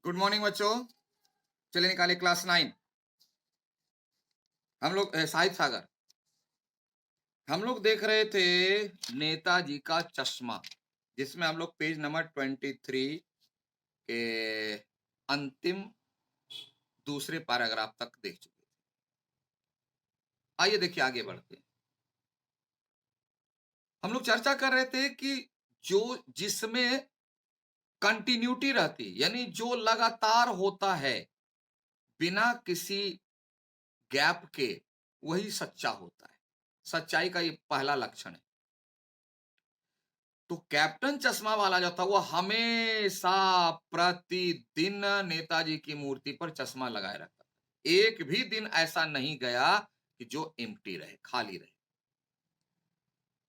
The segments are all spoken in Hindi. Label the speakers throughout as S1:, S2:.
S1: गुड मॉर्निंग बच्चों। चलिए निकाले क्लास 9। हम लोग साहिब सागर। हम लोग देख रहे थे नेताजी का चश्मा, जिसमें हम लोग पेज नंबर 23 के अंतिम दूसरे पैराग्राफ तक देख चुके थे। आइए देखिए आगे बढ़ते हैं। हम लोग चर्चा कर रहे थे कि जो जिसमें कंटिन्यूटी रहती, यानी जो लगातार होता है बिना किसी गैप के, वही सच्चा होता है। सच्चाई का ये पहला लक्षण है। तो कैप्टन चश्मा वाला जो था वो हमेशा प्रतिदिन नेताजी की मूर्ति पर चश्मा लगाए रखता था। एक भी दिन ऐसा नहीं गया कि जो एम्प्टी रहे, खाली रहे।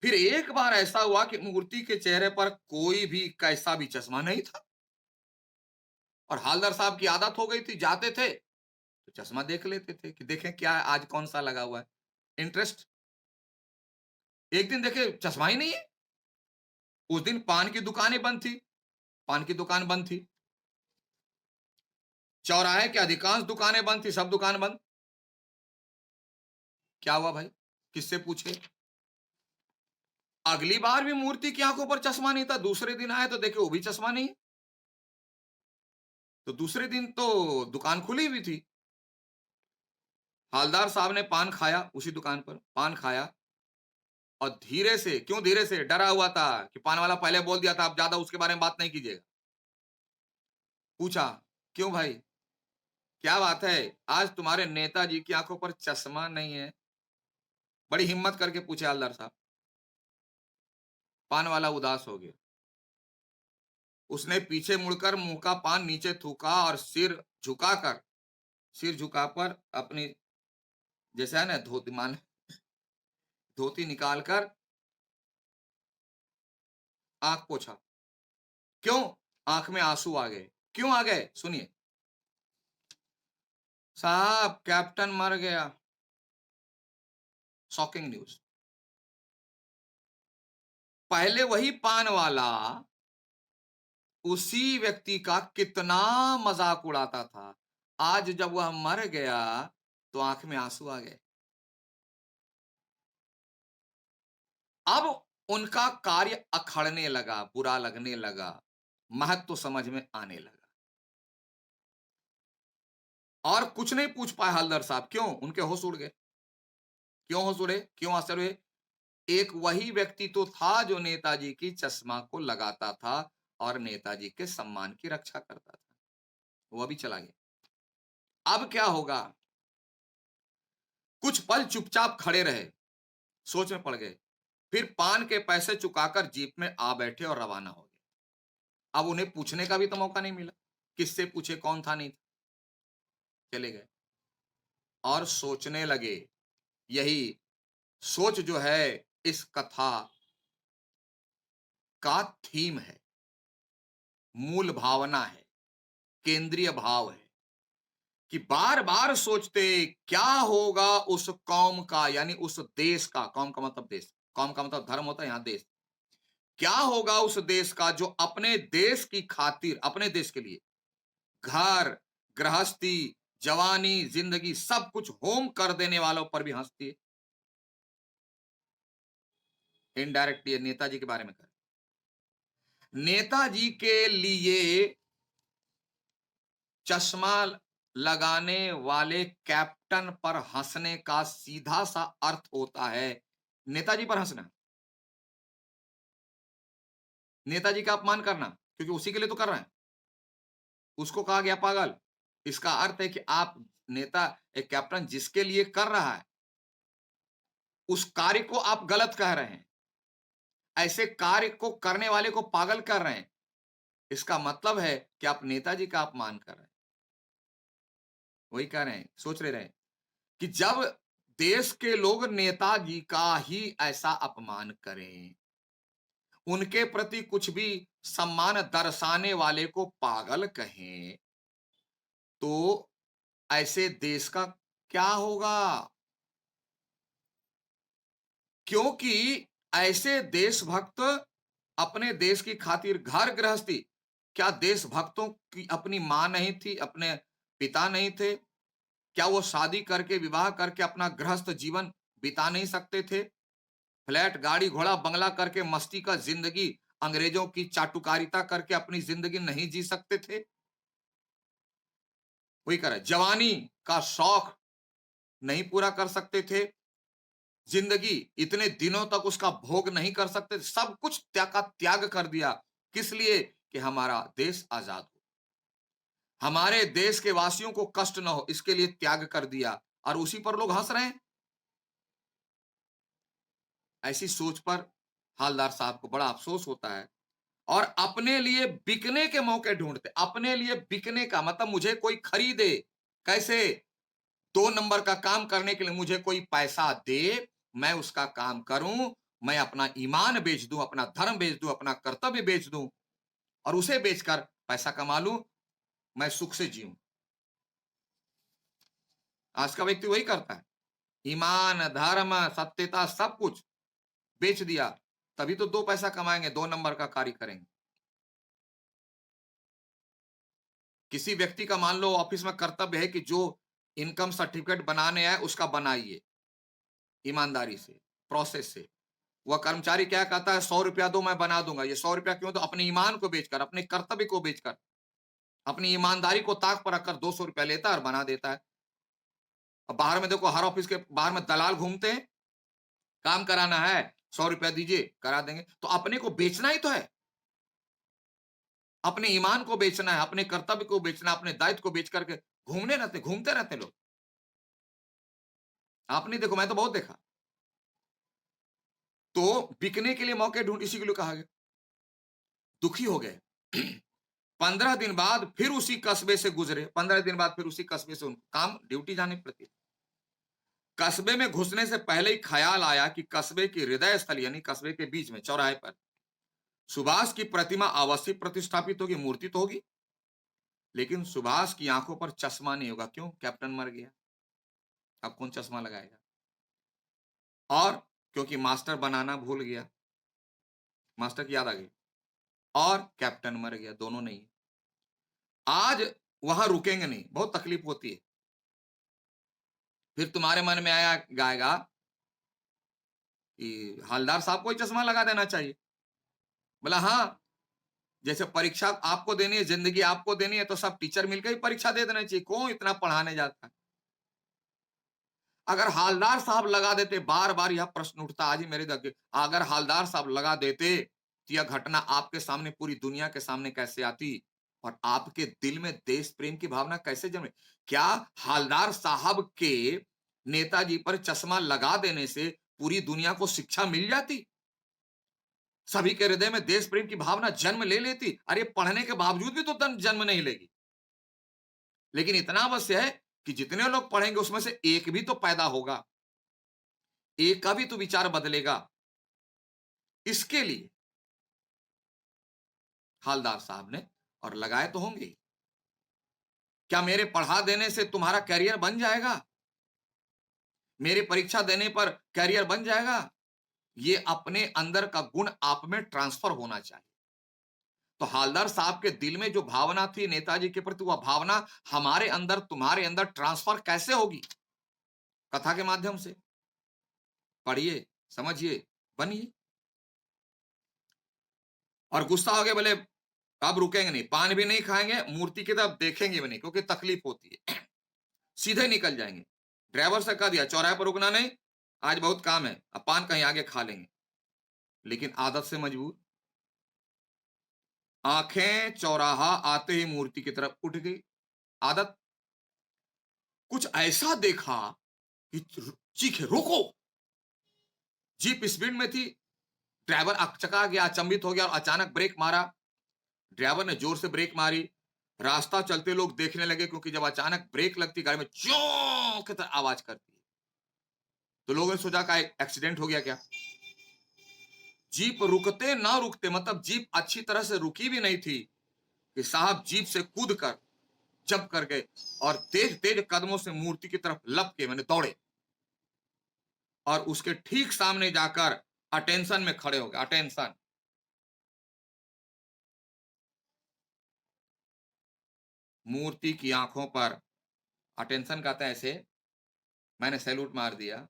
S1: फिर एक बार ऐसा हुआ कि मूर्ति के चेहरे पर कोई भी कैसा भी चश्मा नहीं था, और हालदार साहब की आदत हो गई थी, जाते थे तो चश्मा देख लेते थे कि देखें क्या है, आज कौन सा लगा हुआ है, इंटरेस्ट। एक दिन देखे चश्मा ही नहीं है। उस दिन पान की दुकानें बंद थी, पान की दुकान बंद थी, चौराहे की अधिकांश दुकानें बंद थी, सब दुकान बंद। क्या हुआ भाई, किससे पूछे। अगली बार भी मूर्ति की आंखों पर चश्मा नहीं था, दूसरे दिन आए तो देखे वो भी चश्मा नहीं। तो दूसरे दिन तो दुकान खुली हुई थी। हालदार साहब ने पान खाया, उसी दुकान पर पान खाया, और धीरे से, क्यों धीरे से, डरा हुआ था कि पान वाला पहले बोल दिया था आप ज्यादा उसके बारे में बात नहीं कीजिएगा। पूछा, क्यों भाई, क्या बात है, आज तुम्हारे नेताजी की आंखों पर चश्मा नहीं है। बड़ी हिम्मत करके पूछे हालदार साहब। पान वाला उदास हो गया। उसने पीछे मुड़कर मुंह का पान नीचे थूका और सिर झुकाकर अपनी, जैसा है ना धोती, मान धोती निकालकर आंख पोछा। क्यों, आंख में आंसू आ गए। क्यों आ गए, सुनिए। साहब कैप्टन मर गया। Shocking news. पहले वही पान वाला उसी व्यक्ति का कितना मजाक उड़ाता था, आज जब वह मर गया तो आंख में आंसू आ गए। अब उनका कार्य अखड़ने लगा, बुरा लगने लगा, महत्व समझ में आने लगा, और कुछ नहीं पूछ पाए हलदर साहब। क्यों, उनके होश उड़ गए। क्यों होश उड़े, क्यों आश्चर्य हुए। एक वही व्यक्ति तो था जो नेताजी की चश्मा को लगाता था और नेताजी के सम्मान की रक्षा करता था, वो अभी चला गया। अब क्या होगा। कुछ पल चुपचाप खड़े रहे, सोच में पड़ गए, फिर पान के पैसे चुकाकर जीप में आ बैठे और रवाना हो गए। अब उन्हें पूछने का भी तो मौका नहीं मिला, किससे पूछे, कौन था नहीं था। चले गए और सोचने लगे। यही सोच जो है इस कथा का थीम है, मूल भावना है, केंद्रीय भाव है, कि बार बार सोचते क्या होगा उस कौम का, यानी उस देश का, कौम का मतलब देश, कौम का मतलब धर्म होता है, यहां देश। क्या होगा उस देश का जो अपने देश की खातिर, अपने देश के लिए घर, गृहस्थी, जवानी, जिंदगी सब कुछ होम कर देने वालों पर भी हंसती है। इनडायरेक्ट ये नेताजी के बारे में कर, नेताजी के लिए चश्मा लगाने वाले कैप्टन पर हंसने का सीधा सा अर्थ होता है नेताजी पर हंसना, नेताजी का अपमान करना, क्योंकि उसी के लिए तो कर रहे हैं। उसको कहा गया पागल। इसका अर्थ है कि आप नेता, एक कैप्टन जिसके लिए कर रहा है, उस कार्य को आप गलत कह रहे हैं, ऐसे कार्य को करने वाले को पागल कर रहे हैं। इसका मतलब है कि आप नेताजी का अपमान कर रहे हैं। वही कह रहे हैं, सोच ले रहे हैं कि जब देश के लोग नेताजी का ही ऐसा अपमान करें, उनके प्रति कुछ भी सम्मान दर्शाने वाले को पागल कहें, तो ऐसे देश का क्या होगा। क्योंकि ऐसे देशभक्त अपने देश की खातिर घर गृहस्थी, क्या देशभक्तों की अपनी माँ नहीं थी, अपने पिता नहीं थे? क्या वो शादी करके, विवाह करके अपना गृहस्थ जीवन बिता नहीं सकते थे? फ्लैट, गाड़ी, घोड़ा, बंगला करके मस्ती का जिंदगी, अंग्रेजों की चाटुकारिता करके अपनी जिंदगी नहीं जी सकते थे? वही कह रहा है, जवानी का शौक नहीं पूरा कर सकते थे? जिंदगी इतने दिनों तक उसका भोग नहीं कर सकते? सब कुछ त्याग का त्याग कर दिया। किस लिए? कि हमारा देश आजाद हो, हमारे देश के वासियों को कष्ट न हो, इसके लिए त्याग कर दिया। और उसी पर लोग हंस रहे हैं। ऐसी सोच पर हालदार साहब को बड़ा अफसोस होता है और अपने लिए बिकने के मौके ढूंढते। अपने लिए बिकने का मतलब मुझे कोई खरीदे। कैसे? 2 नंबर का काम करने के लिए मुझे कोई पैसा दे, मैं उसका काम करूं, मैं अपना ईमान बेच दूं, अपना धर्म बेच दूं, अपना कर्तव्य बेच दूं और उसे बेचकर पैसा कमा लूं, मैं सुख से जीऊं। आज का व्यक्ति वही करता है। ईमान, धर्म, सत्यता सब कुछ बेच दिया, तभी तो 2 पैसा कमाएंगे, 2 नंबर का कार्य करेंगे। किसी व्यक्ति का मान लो ऑफिस में कर्तव्य है कि जो इनकम सर्टिफिकेट बनाने आए उसका बनाइए ईमानदारी से, प्रोसेस से। वह कर्मचारी क्या कहता है, 100 रुपया दो, मैं बना दूंगा। ये 100 रुपया क्यों? तो अपने ईमान को बेचकर, अपने कर्तव्य को बेचकर, अपनी ईमानदारी को ताक पर रखकर 200 रुपया लेता है और बना देता है। अब बाहर में देखो, हर ऑफिस के बाहर में दलाल घूमते हैं, काम कराना है, 100 रुपया दीजिए, करा देंगे। तो अपने को बेचना ही तो है, अपने ईमान को बेचना है, अपने कर्तव्य को बेचना, अपने दायित्व को बेच करके घूमते रहते लोग। आपने देखो, मैं तो बहुत देखा। तो बिकने के लिए मौके ढूंढ, इसी के लिए कहा गया। दुखी हो गए। 15 दिन बाद फिर उसी कस्बे से गुजरे, 15 दिन बाद फिर उसी कस्बे से उनको काम ड्यूटी जानी पड़ती। कस्बे में घुसने से पहले ही ख्याल आया कि कस्बे की हृदय स्थल यानी कस्बे के बीच में चौराहे पर सुभाष की प्रतिमा अवश्य प्रतिष्ठापित होगी, मूर्ति तो होगी, लेकिन सुभाष की आंखों पर चश्मा नहीं होगा। क्यों? कैप्टन मर गया, अब कौन चश्मा लगाएगा? और क्योंकि मास्टर बनाना भूल गया, मास्टर की याद आ गई, और कैप्टन मर गया, दोनों नहीं। आज वहां रुकेंगे नहीं, बहुत तकलीफ होती है। फिर तुम्हारे मन में आया गाएगा कि हवलदार साहब को ही चश्मा लगा देना चाहिए। बोला हाँ, जैसे परीक्षा आपको देनी है, जिंदगी आपको देनी है, तो सब टीचर मिलकर ही परीक्षा दे देना चाहिए, कौन इतना पढ़ाने जाता है? अगर हालदार साहब लगा देते, बार बार यह प्रश्न उठता आज ही मेरे दिल, अगर हालदार साहब लगा देते तो यह घटना आपके सामने, पूरी दुनिया के सामने कैसे आती और आपके दिल में देश प्रेम की भावना कैसे जन्मे? क्या हालदार साहब के नेताजी पर चश्मा लगा देने से पूरी दुनिया को शिक्षा मिल जाती, सभी के हृदय में देश प्रेम की भावना जन्म ले लेती? अरे पढ़ने के बावजूद भी तो जन्म नहीं लेगी। लेकिन इतना अवश्य है कि जितने लोग पढ़ेंगे उसमें से एक भी तो पैदा होगा, एक का भी तो विचार बदलेगा। इसके लिए हालदार साहब ने और लगाए तो होंगे। क्या मेरे पढ़ा देने से तुम्हारा करियर बन जाएगा? मेरे परीक्षा देने पर करियर बन जाएगा? ये अपने अंदर का गुण आप में ट्रांसफर होना चाहिए। तो हालदार साहब के दिल में जो भावना थी नेताजी के प्रति, वह भावना हमारे अंदर, तुम्हारे अंदर ट्रांसफर कैसे होगी? कथा के माध्यम से। पढ़िए, समझिए, बनिए। और गुस्सा हो गए, बोले अब रुकेंगे नहीं, पान भी नहीं खाएंगे, मूर्ति की तरफ देखेंगे भी नहीं, क्योंकि तकलीफ होती है। सीधे निकल जाएंगे। ड्राइवर से कह दिया चौराहे पर रुकना नहीं, आज बहुत काम है, अब पान कहीं आगे खा लेंगे। लेकिन आदत से मजबूर, आंखें चौराहा आते ही मूर्ति की तरफ उठ गई। आदत। कुछ ऐसा देखा कि चीखे, रोको। जीप स्पीड में थी, ड्राइवर अकचका गया, अचंभित हो गया और अचानक ब्रेक मारा। ड्राइवर ने जोर से ब्रेक मारी। रास्ता चलते लोग देखने लगे, क्योंकि जब अचानक ब्रेक लगती गाड़ी में चौं की तरह आवाज करती है, तो लोगों ने सोचा का एक्सीडेंट हो गया क्या। जीप रुकते ना रुकते, मतलब जीप अच्छी तरह से रुकी भी नहीं थी कि साहब जीप से कूद कर जंप कर गए और तेज तेज कदमों से मूर्ति की तरफ लप के मैंने दौड़े और उसके ठीक सामने जाकर अटेंशन में खड़े हो गए। अटेंशन। मूर्ति की आंखों पर अटेंशन कहते हैं ऐसे, मैंने सैल्यूट मार दिया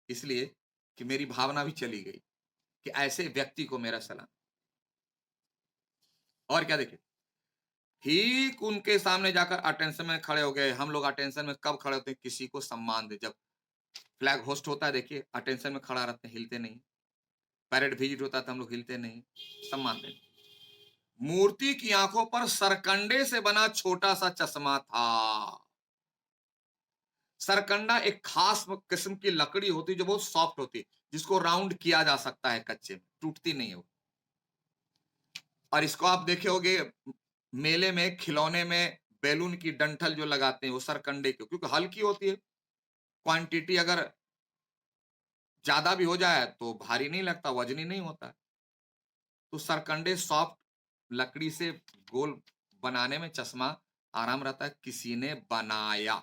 S1: इसलिए कि मेरी भावना भी चली गई कि ऐसे व्यक्ति को मेरा सलाम। और क्या देखिए, ठीक उनके सामने जाकर अटेंशन में खड़े हो गए। हम लोग अटेंशन में कब खड़े होते हैं? किसी को सम्मान दे, जब फ्लैग होस्ट होता है देखिए अटेंशन में खड़ा रहते हैं, हिलते नहीं। पैरेड विजिट होता है तो हम लोग हिलते नहीं, सम्मान देते। मूर्ति की आंखों पर सरकंडे से बना छोटा सा चश्मा था। सरकंडा एक खास किस्म की लकड़ी होती है जो बहुत सॉफ्ट होती है, जिसको राउंड किया जा सकता है, कच्चे में टूटती नहीं है वो। और इसको आप देखे होगे मेले में, खिलौने में बैलून की डंठल जो लगाते हैं वो सरकंडे के, क्योंकि हल्की होती है। क्वांटिटी अगर ज्यादा भी हो जाए तो भारी नहीं लगता, वजनी नहीं होता। तो सरकंडे सॉफ्ट लकड़ी से गोल बनाने में चश्मा आराम रहता है। किसी ने बनाया,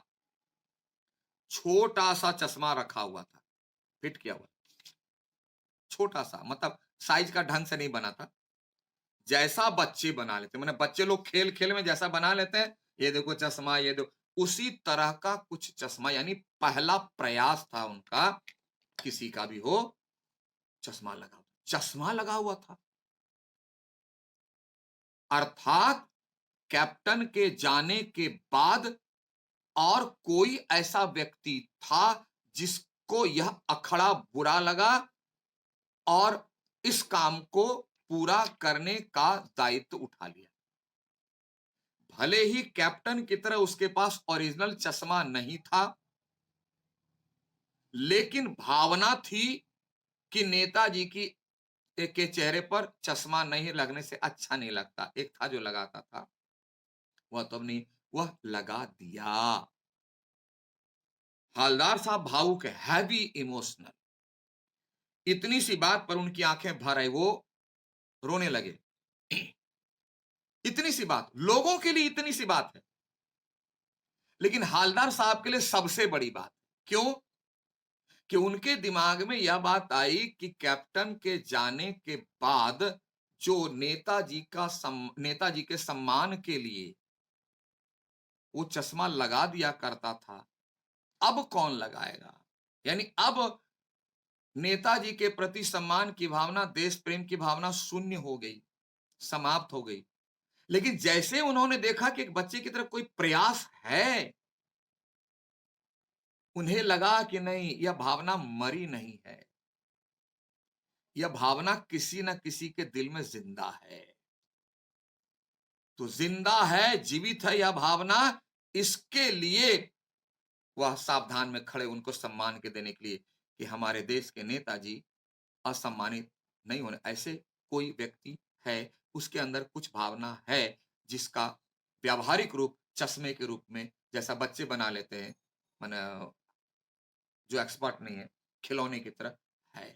S1: छोटा सा चश्मा रखा हुआ था, फिट किया हुआ, छोटा सा, मतलब साइज का ढंग से नहीं बना था, जैसा बच्चे बना लेते, मैंने बच्चे लोग खेल खेल में जैसा बना लेते हैं, ये देखो चश्मा, ये देखो, उसी तरह का कुछ चश्मा, यानी पहला प्रयास था उनका, किसी का भी हो, चश्मा लगा हुआ था। अर्थात कैप्टन के जाने के बाद और कोई ऐसा व्यक्ति था जिसको यह अखड़ा बुरा लगा और इस काम को पूरा करने का दायित्व उठा लिया। भले ही कैप्टन की तरह उसके पास ओरिजिनल चश्मा नहीं था, लेकिन भावना थी कि नेताजी की के चेहरे पर चश्मा नहीं लगने से अच्छा नहीं लगता। एक था जो लगाता था, वह तो नहीं, वह लगा दिया। हवलदार साहब भावुक है, हैवी इमोशनल। इतनी सी बात पर उनकी आंखें भर आई, वो रोने लगे। इतनी सी बात, लोगों के लिए इतनी सी बात है, लेकिन हवलदार साहब के लिए सबसे बड़ी बात। क्यों? कि उनके दिमाग में यह बात आई कि कैप्टन के जाने के बाद जो नेताजी के सम्मान के लिए वो चश्मा लगा दिया करता था, अब कौन लगाएगा? यानी अब नेताजी के प्रति सम्मान की भावना, देश प्रेम की भावना शून्य हो गई, समाप्त हो गई। लेकिन जैसे उन्होंने देखा कि एक बच्चे की तरफ कोई प्रयास है, उन्हें लगा कि नहीं, यह भावना मरी नहीं है, यह भावना किसी न किसी के दिल में जिंदा है। तो जिंदा है, जीवित है यह भावना, इसके लिए वह सावधान में खड़े उनको सम्मान के देने के लिए कि हमारे देश के नेताजी असम्मानित नहीं होने। ऐसे कोई व्यक्ति है, उसके अंदर कुछ भावना है, जिसका व्यावहारिक रूप चश्मे के रूप में, जैसा बच्चे बना लेते हैं, माने जो एक्सपर्ट नहीं है, खिलौने की तरह है।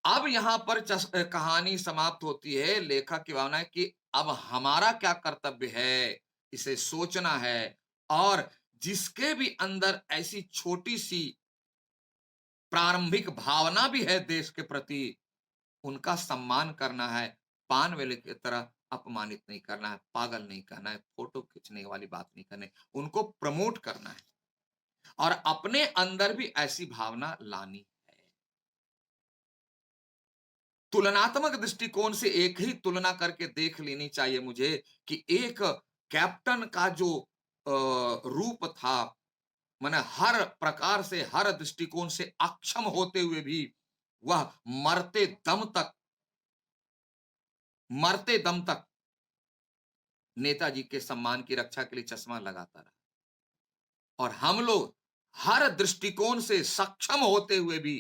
S1: अब यहां पर कहानी समाप्त होती है। लेखक की भावना है कि अब हमारा क्या कर्तव्य है, इसे सोचना है, और जिसके भी अंदर ऐसी छोटी सी प्रारंभिक भावना भी है देश के प्रति, उनका सम्मान करना है। पान वेले की तरह अपमानित नहीं करना है, पागल नहीं करना है, फोटो खींचने वाली बात नहीं करनी, उनको प्रमोट करना है और अपने अंदर भी ऐसी भावना लानी है। तुलनात्मक दृष्टिकोण से एक ही तुलना करके देख लेनी चाहिए मुझे कि एक कैप्टन का जो रूप था, माने हर प्रकार से, हर दृष्टिकोण से अक्षम होते हुए भी वह मरते दम तक नेताजी के सम्मान की रक्षा के लिए चश्मा लगाता रहा। और हम लोग हर दृष्टिकोण से सक्षम होते हुए भी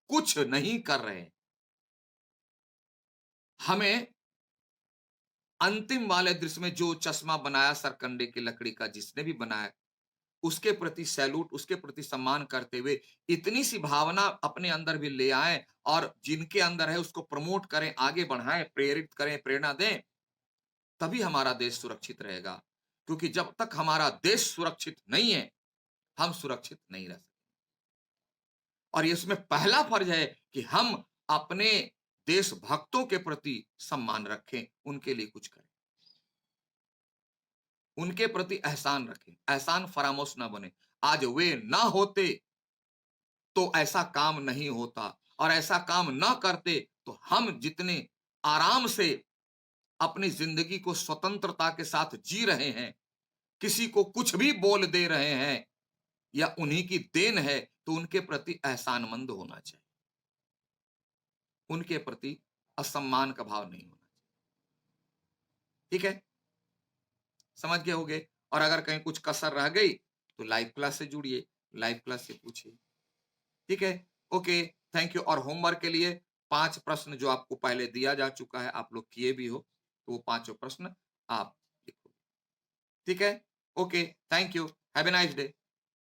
S1: कुछ नहीं कर रहे। हमें अंतिम वाले दृश्य में जो चश्मा बनाया सरकंडे की लकड़ी का, जिसने भी बनाया, उसके प्रति सैल्यूट, उसके प्रति सम्मान करते हुए इतनी सी भावना अपने अंदर भी ले आए और जिनके अंदर है उसको प्रमोट करें, आगे बढ़ाएं, प्रेरित करें, प्रेरणा दें, तभी हमारा देश सुरक्षित रहेगा। क्योंकि जब तक हमारा देश सुरक्षित नहीं है, हम सुरक्षित नहीं रह सकते। और इसमें पहला फर्ज है कि हम अपने देशभक्तों के प्रति सम्मान रखें, उनके लिए कुछ करें, उनके प्रति एहसान रखें, एहसान फरामोश ना बने। आज वे ना होते तो ऐसा काम नहीं होता, और ऐसा काम ना करते तो हम जितने आराम से अपनी जिंदगी को स्वतंत्रता के साथ जी रहे हैं, किसी को कुछ भी बोल दे रहे हैं, या उन्हीं की देन है, तो उनके प्रति एहसानमंद होना चाहिए, उनके प्रति असम्मान का भाव नहीं होना चाहिए। ठीक है, समझ गए होगे। और अगर कहीं कुछ कसर रह गई तो लाइव क्लास से जुड़िए, लाइव क्लास से पूछिए। ठीक है, ओके, थैंक यू। और होमवर्क के लिए 5 प्रश्न जो आपको पहले दिया जा चुका है, आप लोग किए भी हो, तो वो पांचों प्रश्न आप लिखो। ठीक है, okay, thank you, have a nice day.